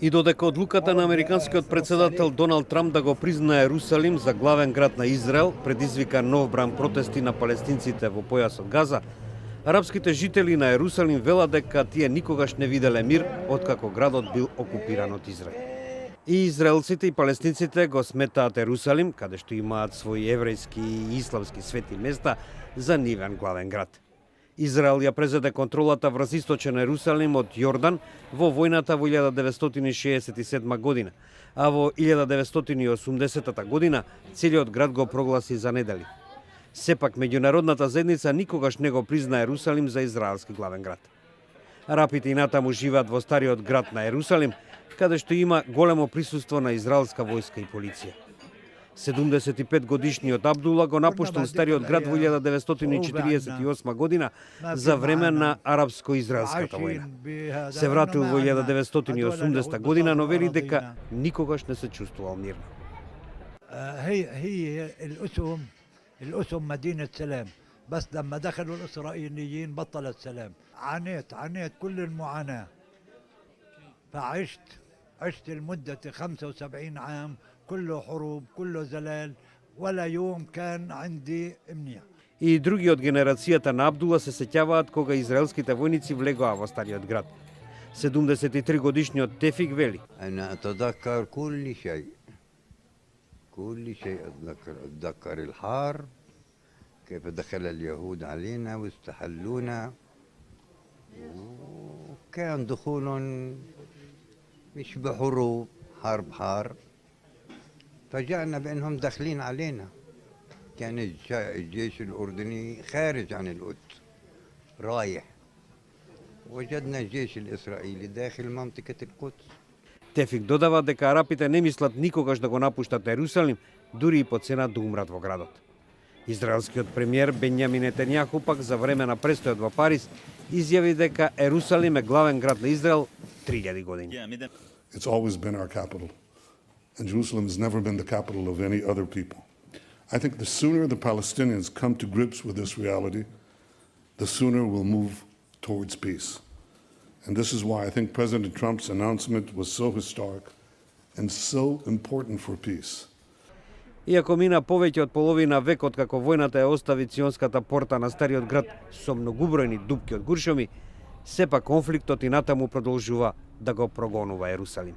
И додека одлуката на американскиот председател Доналд Трамп да го признае Ерусалим за главен град на Израел предизвика нов бран протести на палестинците во појасот Газа, арапските жители на Ерусалим велат дека тие никогаш не виделе мир откако градот бил окупиран од Израел. И израелците и палестинците го сметаат Ерусалим, каде што имаат своји еврејски и исламски свети места, за нивен главен град. Израел ја презеде контролата врз источен Ерусалим од Јордан во војната во 1967 година, а во 1980 година целиот град го прогласи за неделив. Сепак, меѓународната заедница никогаш не го призна Ерусалим за израелски главен град. Арапите и натаму живеат во стариот град на Ерусалим, каде што има големо присуство на израелска војска и полиција. 75 годишниот Абдула го напуштил стариот град во 1948 година за време на арапско-израелската војна. Се вратил во 1980 година, но вели дека никогаш не се чувствувал мирно. الأسم مدينة سلام بس لما دخلوا الإسرائيليين بطل السلام عانيت كل المعاناة فعشت لمدة 75 عام كله حروب كله زلال ولا يوم كان عندي منيح. И други од генерацијата на Абдула се сеќаваат кога израелските војници влегоа во стариот град. 73 годишниот Тефик вели: أنا أتذكر كل شيء أتذكر الحرب كيف دخل اليهود علينا واستحلونا وكان دخول مش بحروب حرب فجأنا بأنهم داخلين علينا كان الجيش الأردني خارج عن القدس رايح وجدنا الجيش الإسرائيلي داخل منطقة القدس. Тефик додава дека арапите не мислат никогаш да го напуштат Ерусалим, дури и по цена да умрат во градот. Израелскиот премиер Бенјамин Нетањаху пак за време на престојот во Париз изјави дека Ерусалим е главен град на Израел 3000 години. It's always been our capital, and Jerusalem has never been the capital of any other people. I think the sooner the Palestinians come to grips with this reality, the sooner we'll move towards peace. And this is why I think President Trump's announcement was so historic and so important for peace. Иако мина повеќе од половина век откако војната ја остави Ционската порта на стариот град со многубројни дупки од гуршоми, сепак конфликтот и натаму продолжува да го прогонува Ерусалим.